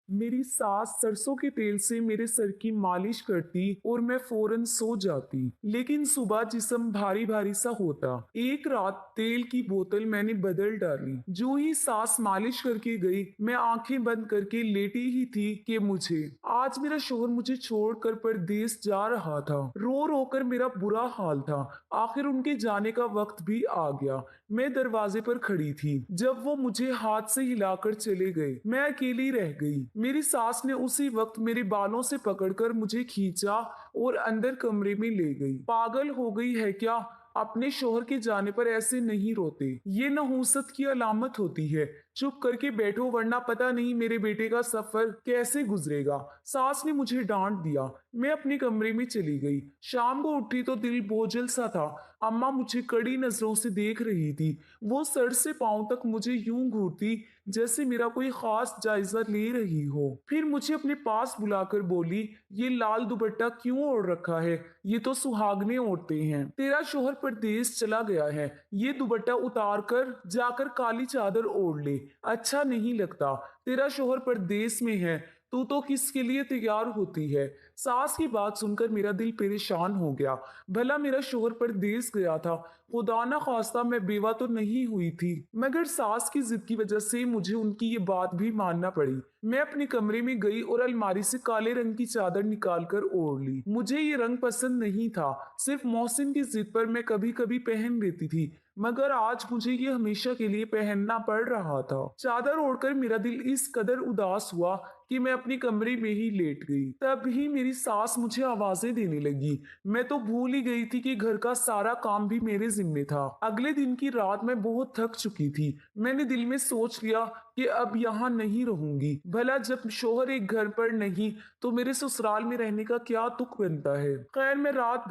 मेरी सास सरसों के तेल से मेरे सर की मालिश करती और मैं फौरन सो जाती, लेकिन सुबह जिस्म भारी भारी सा होता। एक रात तेल की बोतल मैंने बदल डाली। जो ही सास मालिश करके गई, मैं आंखें बंद करके लेटी ही थी कि मुझे आज मेरा शोहर मुझे छोड़कर परदेस जा रहा था। रो रो कर मेरा बुरा हाल था। आखिर उनके जाने का वक्त भी आ गया। मैं दरवाजे पर खड़ी थी जब वो मुझे हाथ से हिलाकर चले गए। मैं अकेली रह गई। मेरी सास ने उसी वक्त मेरे बालों से पकड़कर मुझे खींचा और अंदर कमरे में ले गई। पागल हो गई है क्या? अपने शोहर के जाने पर ऐसे नहीं रोते, ये नहुसत की अलामत होती है। चुप करके बैठो वरना पता नहीं मेरे बेटे का सफर कैसे गुजरेगा। सास ने मुझे डांट दिया। मैं अपने कमरे में चली गई। शाम को उठी तो दिल बोझल सा था। अम्मा मुझे कड़ी नजरों से देख रही थी। वो सर से पांव तक मुझे यूं घूरती जैसे मेरा कोई खास जायजा ले रही हो। फिर मुझे अपने पास बुलाकर बोली, ये लाल दुपट्टा क्यों ओढ़ रखा है? ये तो सुहागने ओढ़ते हैं। तेरा शोहर परदेस चला गया है। ये दुपट्टा उतार कर जाकर काली चादर ओढ़ ले। अच्छा नहीं लगता। तेरा शोहर परदेस में है, तू तो किसके लिए तैयार होती है? सास की बात सुनकर मेरा दिल परेशान हो गया। भला मेरा शोहर परदेस गया था, खुदा ना खास्ता मैं बेवा तो नहीं हुई थी। मगर सास की जिद की वजह से मुझे उनकी ये बात भी मानना पड़ी। मैं अपने कमरे में गई और अलमारी से काले रंग की चादर निकालकर ओढ़ ली। मुझे ये रंग पसंद नहीं था, सिर्फ मोहसिन की जिद पर मैं कभी कभी पहन लेती थी, मगर आज मुझे ये हमेशा के लिए पहनना पड़ रहा था। चादर ओढ़कर मेरा दिल इस कदर उदास हुआ कि मैं अपने कमरे में ही लेट गई। तब ही मेरी सास मुझे आवाजें देने लगी। मैं तो भूल ही गई थी कि घर का सारा काम भी मेरे जिम्मे था। अगले दिन की रात मैं बहुत थक चुकी थी। मैंने दिल में सोच लिया कि अब यहाँ नहीं रहूंगी। भला जब शोहर एक घर पर नहीं तो मेरे ससुराल में रहने का क्या तुक बनता है। खैर मैं रात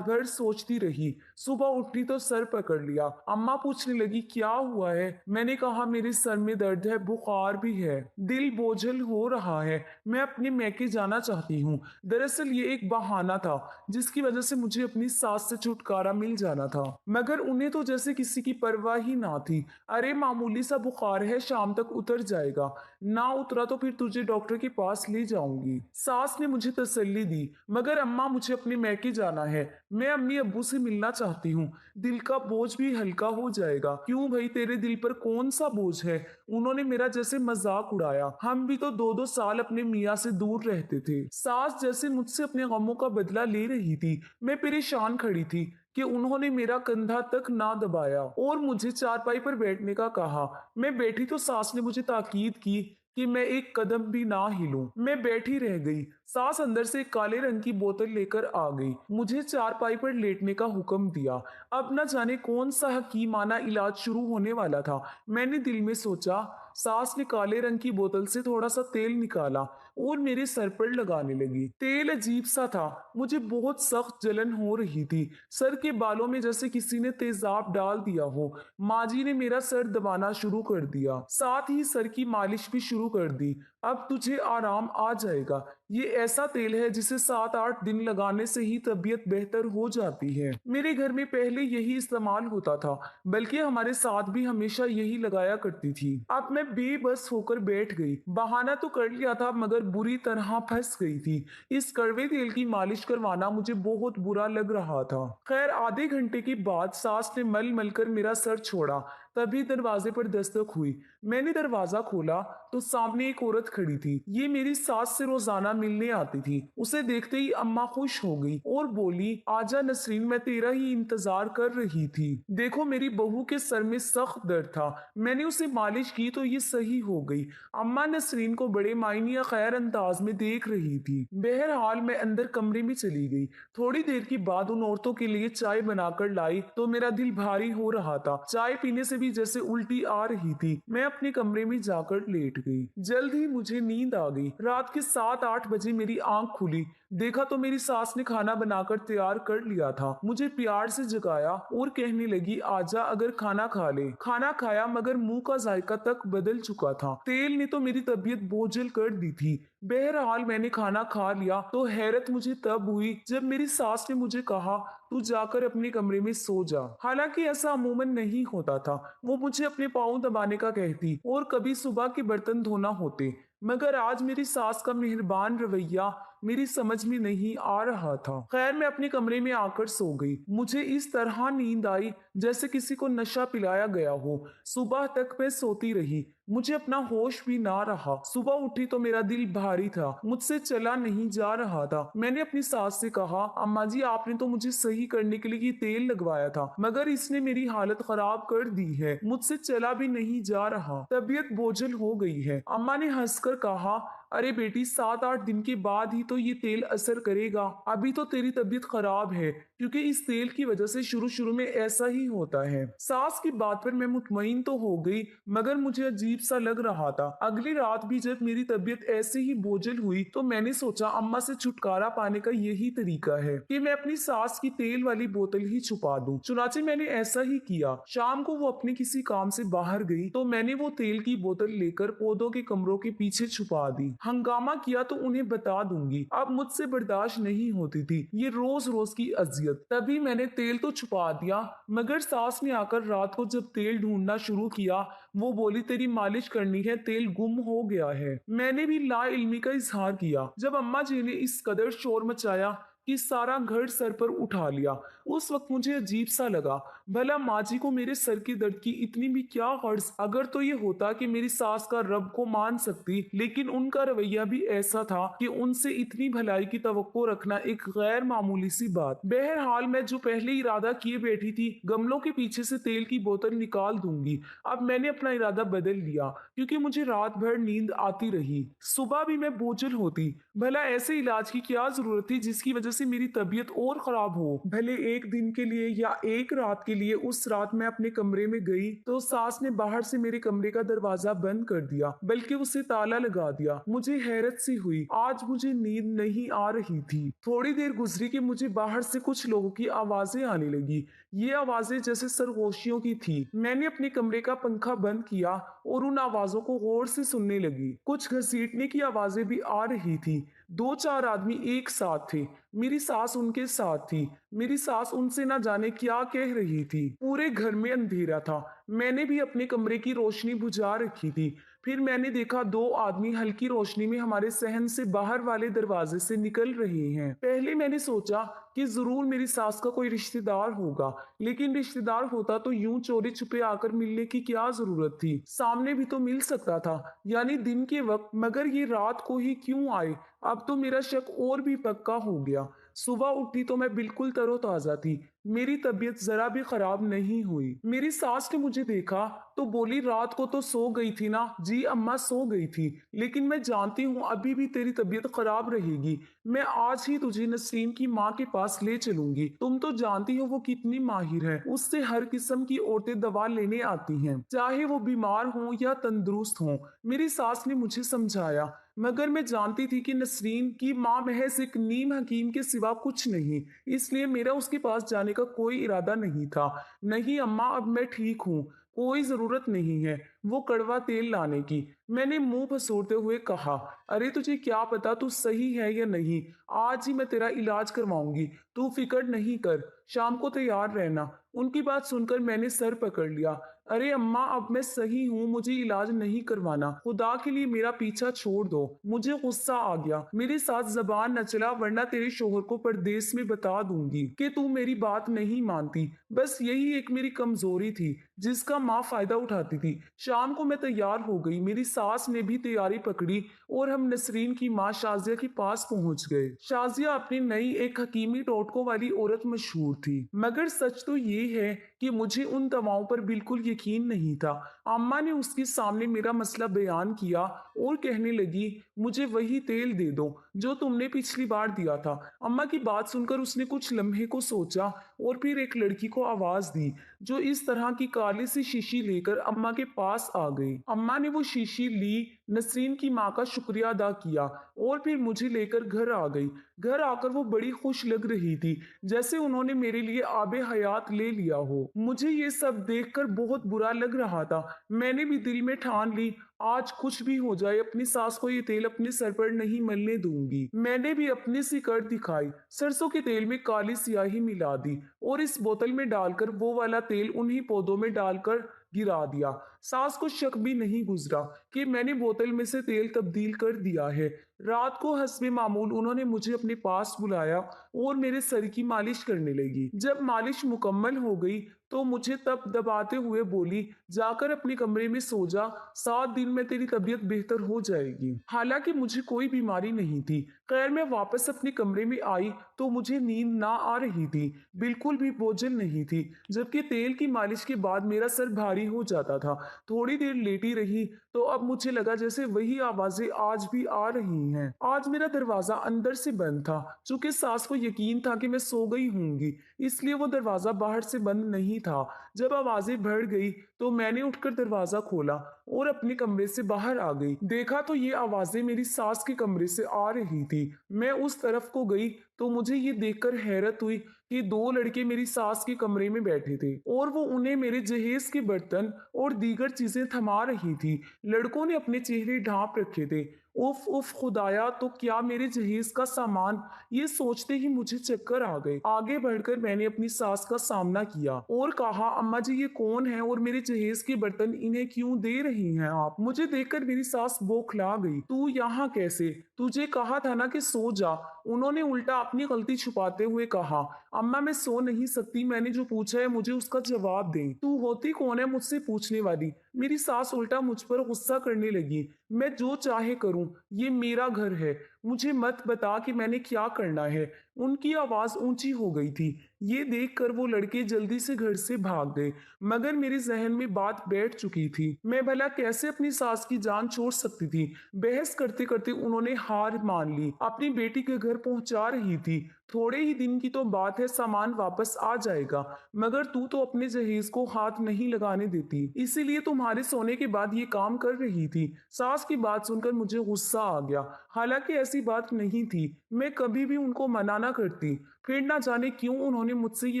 भर सोचती रही। सुबह उठी तो सर पकड़ लिया। अम्मा पूछने लगी क्या हुआ है? मैंने कहा मेरे सर में दर्द है, बुखार भी है, दिल बोझल हो रहा है, मैं अपने मैके जाना चाहती हूँ। दरअसल ये एक बहाना था जिसकी वजह से मुझे अपनी सास से छुटकारा मिल जाना था, मगर उन्हें तो जैसे किसी की परवाह ही ना थी। अरे मामूली सा बुखार है, शाम तक उतर जाएगा, ना उतरा तो फिर तुझे डॉक्टर के पास ले जाऊंगी। सास ने मुझे तसल्ली दी। मगर अम्मा मुझे अपने मैके जाना है, मैं अम्मी अब्बू से मिलना चाहती हूँ, दिल का बोझ भी हल्का हो जाएगा। क्यों भाई, तेरे दिल पर कौन सा बोझ है? उन्होंने मेरा जैसे मजाक उड़ाया। हम भी तो 2-2 साल अपने मियाँ से दूर रहते थे। सास जैसे मुझसे अपने गमों का बदला ले रही थी। मैं परेशान खड़ी थी कि उन्होंने मेरा कंधा तक ना दबाया और मुझे चारपाई पर बैठने का कहा। मैं बैठी तो सास ने मुझे ताकीद की कि मैं एक कदम भी ना हिलूं। मैं बैठी रह गई। सास अंदर से एक काले रंग की बोतल लेकर आ गई, मुझे चारपाई पर लेटने का हुक्म दिया। अब न जाने कौन सा हकीमाना इलाज शुरू होने वाला था। मैंने दिल में सोचा। सास ने काले रंग की बोतल से थोड़ा सा तेल निकाला और मेरे सर पर लगाने लगी। तेल अजीब सा था, मुझे बहुत सख्त जलन हो रही थी। सर के बालों में जैसे किसी ने तेजाब डाल दिया हो। माँ जी ने मेरा सर दबाना शुरू कर दिया, साथ ही सर की मालिश भी शुरू कर दी। अब तुझे आराम आ जाएगा। ये ऐसा तेल है जिसे 7-8 दिन लगाने से ही तबीयत बेहतर हो जाती है। मेरे घर में पहले यही इस्तेमाल होता था, बल्कि हमारे साथ भी हमेशा यही लगाया करती थी। अब मैं बेबस होकर बैठ गई। बहाना तो कर लिया था मगर बुरी तरह फंस गई थी। इस कड़वे तेल की मालिश करवाना मुझे बहुत बुरा लग रहा था। खैर आधे घंटे के बाद सास ने मल मल कर मेरा सर छोड़ा। तभी दरवाजे पर दस्तक हुई। मैंने दरवाजा खोला तो सामने एक औरत खड़ी थी। ये मेरी सास से रोजाना मिलने आती थी। उसे देखते ही अम्मा खुश हो गई और बोली, आजा नसरीन, मैं तेरा ही इंतजार कर रही थी। देखो मेरी बहू के सर में सख्त दर्द था, मैंने उसे मालिश की तो ये सही हो गई। अम्मा नसरीन को बड़े मायने खैर अंदाज में देख रही थी। बहरहाल मैं अंदर कमरे में चली गई। थोड़ी देर के बाद उन औरतों के लिए चाय बनाकर लाई तो मेरा दिल भारी हो रहा था। चाय पीने से भी जैसे उल्टी आ रही थी। मैं अपने कमरे में जाकर लेट गई। जल्द ही मुझे नींद आ गई। रात के 7-8 बजे मेरी आंख खुली। देखा तो मेरी सास ने खाना बनाकर तैयार कर लिया था। मुझे प्यार से जगाया और कहने लगी, आजा अगर खाना खा ले। खाना खाया मगर मुंह का जायका तक बदल चुका था। तेल ने तो मेरी तबीयत बोझल कर दी थी। बहरहाल मैंने खाना खा लिया तो हैरत मुझे तब हुई जब मेरी सास ने मुझे कहा, तू जाकर अपने कमरे में सो जा। हालांकि ऐसा अमूमन नहीं होता था। वो मुझे अपने पाँव दबाने का कहती और कभी सुबह के बर्तन धोना होते। मगर आज मेरी सास का मेहरबान रवैया मेरी समझ में नहीं आ रहा था। खैर, मैं अपने कमरे में आकर सो गई। मुझे इस तरह नींद आई जैसे किसी को नशा पिलाया गया हो। सुबह तक मैं सोती रही, मुझे अपना होश भी ना रहा। सुबह उठी तो मेरा दिल भारी था, मुझसे चला नहीं जा रहा था। मैंने अपनी सास से कहा, अम्मा जी आपने तो मुझे सही करने के लिए ये तेल लगवाया था, मगर इसने मेरी हालत खराब कर दी है, मुझसे चला भी नहीं जा रहा, तबीयत बोझल हो गई है। अम्मा ने हंसकर कहा, अरे बेटी 7-8 दिन के बाद ही तो ये तेल असर करेगा, अभी तो तेरी तबीयत खराब है, क्योंकि इस तेल की वजह से शुरू शुरू में ऐसा ही होता है। सास की बात पर मैं मुतमईन तो हो गई, मगर मुझे अजीब सा लग रहा था। अगली रात भी जब मेरी तबीयत ऐसे ही बोझल हुई तो मैंने सोचा अम्मा से छुटकारा पाने का यही तरीका है कि मैं अपनी सास की तेल वाली बोतल ही छुपा दूं। चुनाचे मैंने ऐसा ही किया। शाम को वो अपने किसी काम से बाहर गई तो मैंने वो तेल की बोतल लेकर पौधों के कमरों के पीछे छुपा दी। हंगामा किया तो उन्हें बता दूंगी, अब मुझसे बर्दाश्त नहीं होती थी ये रोज रोज की अजियत। तभी मैंने तेल तो छुपा दिया, मगर सास ने आकर रात को जब तेल ढूंढना शुरू किया, वो बोली तेरी मालिश करनी है, तेल गुम हो गया है। मैंने भी ला इल्मी का इजहार किया। जब अम्मा जी ने इस कदर शोर मचाया कि सारा घर सर पर उठा लिया, उस वक्त मुझे अजीब सा लगा, भला माँ जी को मेरे सर के दर्द की इतनी भी क्या गर्ज। अगर तो ये होता कि मेरी सास का रब को मान सकती, लेकिन उनका रवैया भी ऐसा था कि उनसे इतनी भलाई की तवक्को रखना एक गैर मामूली सी बात। बहरहाल मैं जो पहले इरादा किए बैठी थी, गमलों के पीछे से तेल की बोतल निकाल दूंगी, अब मैंने अपना इरादा बदल लिया, क्योंकि मुझे रात भर नींद आती रही, सुबह भी मैं बोझल होती। भला ऐसे इलाज की क्या जरूरत थी जिसकी वजह से मेरी तबीयत और खराब हो। भले एक दिन के लिए या एक रात के लिए। उस रात मैं अपने कमरे में गई तो सास ने बाहर से मेरे कमरे का दरवाजा बंद कर दिया, बल्कि उसे ताला लगा दिया। मुझे हैरत सी हुई, आज मुझे नींद नहीं आ रही थी। थोड़ी देर गुजरी कि मुझे बाहर से कुछ लोगों की आवाजें आने लगी। ये आवाजें जैसे सरगोशियों की थी। मैंने अपने कमरे का पंखा बंद किया और उन आवाजों को गौर से सुनने लगी। कुछ घसीटने की आवाजें भी आ रही थी। 2-4 आदमी एक साथ थे। मेरी सास उनके साथ थी। मेरी सास उनसे ना जाने क्या कह रही थी। पूरे घर में अंधेरा था। मैंने भी अपने कमरे की रोशनी बुझा रखी थी। फिर मैंने देखा 2 आदमी हल्की रोशनी में हमारे सहन से बाहर वाले दरवाजे से निकल रहे हैं। पहले मैंने सोचा कि जरूर मेरी सास का कोई रिश्तेदार होगा, लेकिन रिश्तेदार होता तो यूं चोरी छुपे आकर मिलने की क्या जरूरत थी। सामने भी तो मिल सकता था, यानी दिन के वक्त, मगर ये रात को ही क्यों आए। अब तो मेरा शक और भी पक्का हो गया। सुबह उठी तो मैं बिल्कुल तरोताजा थी। मेरी तबीयत जरा भी खराब नहीं हुई। मेरी सास ने मुझे देखा तो बोली, रात को तो सो गई थी ना। जी अम्मा, सो गई थी, लेकिन मैं जानती हूँ अभी भी तेरी तबीयत खराब रहेगी। मैं आज ही तुझे नसरीन की माँ के पास ले चलूंगी। तुम तो जानती हो वो कितनी माहिर है, उससे हर किस्म की औरतें दवा लेने आती हैं, चाहे वो बीमार हों या तंदुरुस्त हों। मेरी सास ने मुझे समझाया, मगर मैं जानती थी कि नसरीन की माँ महज एक नीम हकीम के सिवा कुछ नहीं, इसलिए मेरा उसके पास जाने का कोई इरादा नहीं था। नहीं अम्मा, अब मैं ठीक हूँ, कोई जरूरत नहीं है वो कड़वा तेल लाने की। मैंने मुंह फसोड़ते हुए कहा, अरे तुझे क्या पता तू सही है या नहीं, आज ही मैं तेरा इलाज करवाऊंगी, तू फिक्र नहीं कर, शाम को तैयार रहना। उनकी बात सुनकर मैंने सर पकड़ लिया। अरे अम्मा, अब मैं सही हूँ, मुझे इलाज नहीं करवाना, खुदा के लिए मेरा पीछा छोड़ दो। मुझे गुस्सा आ गया। मेरे साथ जबान न चला, वरना तेरे शोहर को परदेश में बता दूंगी कि तू मेरी बात नहीं मानती। बस यही एक मेरी कमजोरी थी जिसका माँ फायदा उठाती थी। शाम को मैं तैयार हो गई, मेरी सास ने भी तैयारी पकड़ी और हम नसरीन की माँ शाजिया के पास पहुंच गए। शाजिया अपनी नई एक हकीमी टोटकों वाली औरत मशहूर थी, मगर सच तो ये है कि मुझे उन दवाओं पर बिल्कुल यकीन नहीं था। अम्मा ने उसके सामने मेरा मसला बयान किया और कहने लगी, मुझे वही तेल दे दो जो तुमने पिछली बार दिया था। अम्मा की बात सुनकर उसने कुछ लम्हे को सोचा और फिर एक लड़की को आवाज दी जो इस तरह की काली सी शीशी लेकर अम्मा के पास आ गई। अम्मा ने वो शीशी ली, नसरीन की माँ का शुक्रिया अदा किया और फिर मुझे लेकर घर आ गई। घर आकर वो बड़ी खुश लग रही थी, जैसे उन्होंने मेरे लिए आबे हयात ले लिया हो। मुझे ये सब देखकर बहुत बुरा लग रहा था। मैंने भी दिल में ठान ली, आज कुछ भी हो जाए अपनी सास को ये तेल अपने सर पर नहीं मलने दूंगी। मैंने भी अपनी सी कर दिखाई, सरसों के तेल में काली स्याही मिला दी और इस बोतल में डालकर वो वाला तेल उन्हीं पौधों में डालकर गिरा दिया। सास को शक भी नहीं गुजरा कि मैंने बोतल में से तेल तब्दील कर दिया है। रात को हस्बे मामूल उन्होंने मुझे अपने पास बुलाया और मेरे सर की मालिश करने लगी। जब मालिश मुकम्मल हो गई तो मुझे तब दबाते हुए बोली, जाकर अपने कमरे में सो जा, 7 दिन में तेरी तबीयत बेहतर हो जाएगी। हालांकि मुझे कोई बीमारी नहीं थी। खैर मैं वापस अपने कमरे में आई तो मुझे नींद ना आ रही थी, बिल्कुल भी बोझल नहीं थी, जबकि तेल की मालिश के बाद मेरा सर भारी हो जाता था। थोड़ी देर लेटी रही तो अब मुझे लगा जैसे वही आवाजें आज भी आ रही हैं। आज मेरा दरवाजा अंदर से बंद था। चूंकि सास को यकीन था कि मैं सो गई होंगी, इसलिए वो दरवाजा बाहर से बंद नहीं था। जब आवाजें बढ़ गई तो मैंने उठकर दरवाजा खोला और अपने कमरे से बाहर आ गई। देखा तो ये आवाजें मेरी सास के कमरे से आ रही थी। मैं उस तरफ को गई तो मुझे ये देखकर हैरत हुई कि 2 लड़के मेरी सास के कमरे में बैठे थे और वो उन्हें मेरे जहेज के बर्तन और दीगर चीजें थमा रही थी। लड़कों ने अपने चेहरे ढांप रखे थे। उफ उफ खुदाया, तो क्या मेरे जहेज का सामान। ये सोचते ही मुझे चक्कर आ गए। आगे बढ़कर मैंने अपनी सास का सामना किया और कहा, अम्मा जी ये कौन है और मेरे जहेज के बर्तन इन्हें क्यों दे रही हैं आप। मुझे देखकर मेरी सास बौखला गई। तू यहाँ कैसे, तुझे कहा था ना कि सो जा। उन्होंने उल्टा अपनी गलती छुपाते हुए कहा, अम्मा मैं सो नहीं सकती, मैंने जो पूछा है मुझे उसका जवाब दे। तू होती कौन है मुझसे पूछने वाली। मेरी सास उल्टा मुझ पर गुस्सा करने लगी। मैं जो चाहे करूं, ये मेरा घर है, मुझे मत बता कि मैंने क्या करना है। उनकी आवाज ऊंची हो गई थी। ये देखकर वो लड़के जल्दी से घर से भाग गए, मगर मेरे जहन में बात बैठ चुकी थी। मैं भला कैसे अपनी सास की जान छोड़ सकती थी। बहस करते करते उन्होंने हार मान ली। अपनी बेटी के घर पहुंचा रही थी। थोड़े ही दिन की तो बात है, सामान वापस आ जाएगा, मगर तू तो अपने जहेज को हाथ नहीं लगाने देती, इसीलिए तुम्हारे सोने के बाद ये काम कर रही थी। सास की बात सुनकर मुझे गुस्सा आ गया। हालांकि ऐसी बात नहीं थी, मैं कभी भी उनको मना ना करती। फिर ना जाने क्यों उन्होंने मुझसे ये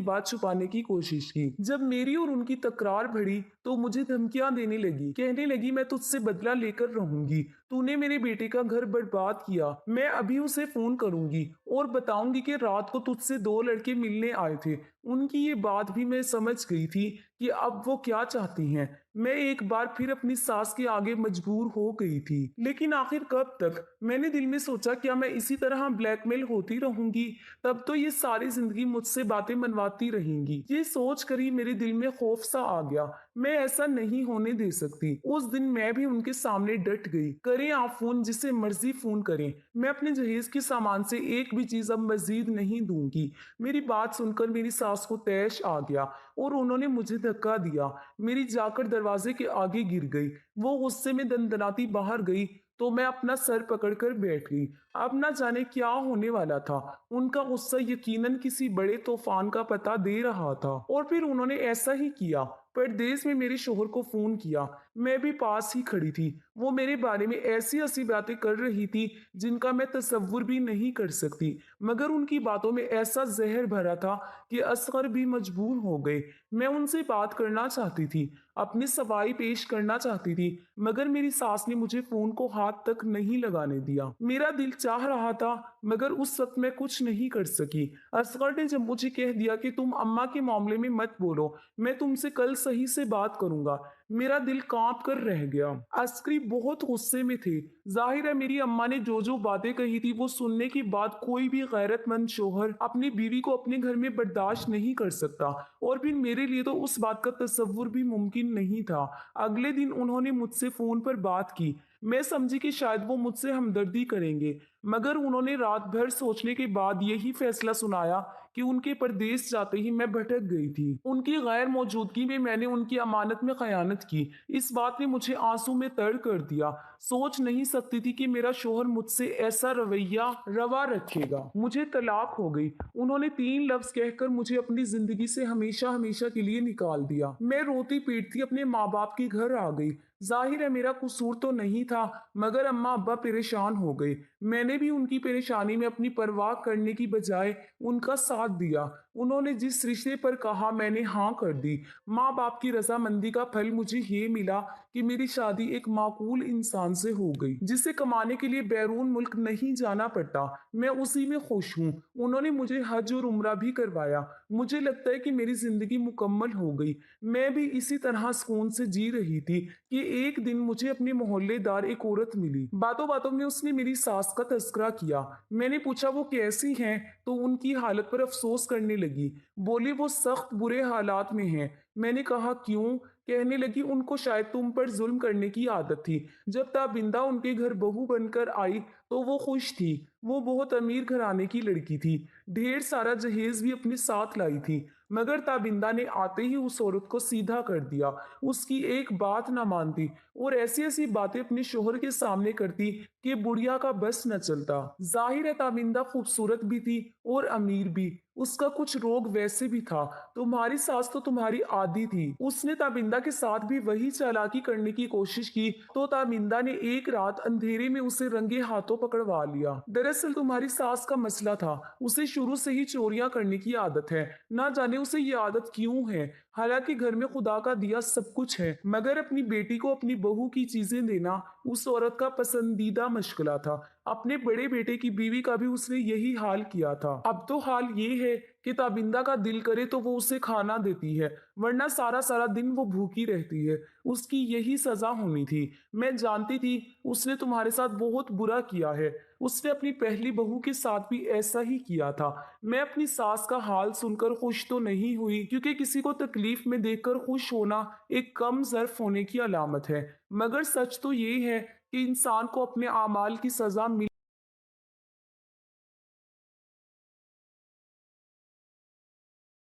बात छुपाने की कोशिश की। जब मेरी और उनकी तकरार बढ़ी तो मुझे धमकियां देने लगी। कहने लगी, मैं तुझसे बदला लेकर रहूंगी। तूने मेरे बेटे का घर बर्बाद किया। मैं अभी उसे फोन करूंगी और बताऊंगी कि रात को तुझसे 2 लड़के मिलने आए थे। उनकी ये बात भी मैं समझ गई थी कि अब वो क्या चाहती हैं। मैं एक बार फिर अपनी सास के आगे मजबूर हो गई थी। लेकिन आखिर कब तक। मैंने दिल में सोचा, क्या मैं इसी तरह ब्लैकमेल होती रहूंगी। तब तो ये सारी जिंदगी मुझसे बातें मनवाती रहेंगी। ये सोच कर ही मेरे दिल में खौफ सा आ गया। मैं ऐसा नहीं होने दे सकती। उस दिन मैं भी उनके सामने डट गई। करें आप फोन, जिसे मर्जी फोन करें, मैं अपने जहेज के सामान से एक भी चीज अब मजीद नहीं दूंगी। मेरी बात सुनकर मेरी सास को तैश आ गया और उन्होंने मुझे धक्का दिया। मेरी जाकर दरवाजे के आगे गिर गई। वो गुस्से में दंदनाती बाहर गई तो मैं अपना सर पकड़कर बैठ गई। अब ना जाने क्या होने वाला था। उनका गुस्सा यकीनन किसी बड़े तूफान का पता दे रहा था और फिर उन्होंने ऐसा ही किया। परदेश में मेरे शोहर को फोन किया। मैं भी पास ही खड़ी थी। वो मेरे बारे में ऐसी ऐसी बातें कर रही थी जिनका मैं तसव्वुर भी नहीं कर सकती, मगर उनकी बातों में ऐसा जहर भरा था कि असगर भी मजबूर हो गए। मैं उनसे बात करना चाहती थी, अपनी सफाई पेश करना चाहती थी, मगर मेरी सास ने मुझे फोन को हाथ तक नहीं लगाने दिया। मेरा दिल चाह रहा था, मगर उस वक्त मैं कुछ नहीं कर सकी। असगर ने जब मुझे कह दिया कि तुम अम्मा के मामले में मत बोलो, मैं तुमसे कल सही से बात करूंगा, मेरा दिल कांप कर रह गया। अस्करी बहुत गुस्से में थे। जाहिर है मेरी अम्मा ने जो जो बातें कही थी वो सुनने के बाद कोई भी गैरतमंद शोहर अपनी बीवी को अपने घर में बर्दाश्त नहीं कर सकता, और फिर मेरे लिए तो उस बात का तसव्वुर भी मुमकिन नहीं था। अगले दिन उन्होंने मुझसे फोन पर बात की। मैं समझी कि शायद वो मुझसे हमदर्दी करेंगे, मगर उन्होंने रात भर सोचने के बाद यही फैसला सुनाया कि उनके परदेश जाते ही मैं भटक गई थी। उनकी गैर मौजूदगी में मैंने उनकी अमानत में खयानत की। इस बात ने मुझे आंसू में तर कर दिया। सोच नहीं सकती थी कि मेरा शोहर मुझसे ऐसा रवैया रवा रखेगा। मुझे तलाक हो गई। उन्होंने 3 लफ्ज कहकर मुझे अपनी जिंदगी से हमेशा हमेशा के लिए निकाल दिया। मैं रोती पीटती अपने माँ बाप के घर आ गई। जाहिर है मेरा कसूर तो नहीं था, मगर अम्मा अब्बा परेशान हो गए। मैंने भी उनकी परेशानी में अपनी परवाह करने की बजाय उनका साथ दिया। उन्होंने जिस रिश्ते पर कहा मैंने हाँ कर दी। माँ बाप की रजामंदी का फल मुझे ये मिला कि मेरी शादी एक माकूल इंसान से हो गई, जिसे कमाने के लिए बैरून मुल्क नहीं जाना पड़ता। मैं उसी में खुश हूँ। उन्होंने मुझे हज और उम्रा भी करवाया। मुझे लगता है कि मेरी जिंदगी मुकम्मल हो गई। मैं भी इसी तरह सुकून से जी रही थी कि एक दिन मुझे अपने मोहल्लेदार एक औरत मिली। बातों बातों में उसने मेरी सास का तस्करा किया। मैंने पूछा वो कैसी हैं, तो उनकी हालत पर अफसोस करने लगी। बोली वो सख्त बुरे हालात में हैं। मैंने कहा क्यों? कहने लगी उनको शायद तुम पर जुल्म करने की आदत थी। जब ताबिंदा उनके घर बहू बनकर आई तो वो खुश थी। वो बहुत अमीर घराने की लड़की थी। ढेर सारा जहेज भी अपने साथ लाई थी। मगर ताबिंदा ने आते ही उस औरत को सीधा कर दिया। उसकी एक बात ना मानती और ऐसी ऐसी बातें अपने शोहर के सामने करती कि बुढ़िया का बस न चलता। जाहिर है ताबिंदा खूबसूरत भी थी और अमीर भी। उसका कुछ रोग वैसे भी था। तुम्हारी सास तो तुम्हारी आदी थी। उसने ताबिंदा के साथ भी वही चालाकी करने की कोशिश की तो ताबिंदा ने एक रात अंधेरे में उसे रंगे हाथों पकड़वा लिया। दरअसल तुम्हारी सास का मसला था, उसे शुरू से ही चोरियां करने की आदत है। ना जाने उसे ये आदत क्यों है। हालांकि घर में खुदा का दिया सब कुछ है, मगर अपनी बेटी को अपनी बहू की चीजें देना उस औरत का पसंदीदा मशगला था। अपने बड़े बेटे की बीवी का भी उसने यही हाल किया था। अब तो हाल ये है कि ताबिंदा का दिल करे तो वो उसे खाना देती है, वरना सारा सारा दिन वो भूखी रहती है। उसकी यही सजा होनी थी। मैं जानती थी उसने तुम्हारे साथ बहुत बुरा किया है। उसने अपनी पहली बहू के साथ भी ऐसा ही किया था। मैं अपनी सास का हाल सुनकर खुश तो नहीं हुई, क्योंकि किसी को तकलीफ में देखकर खुश होना एक कम ज़र्फ होने की अलामत है। मगर सच तो ये है कि इंसान को अपने आमाल की सजा मिल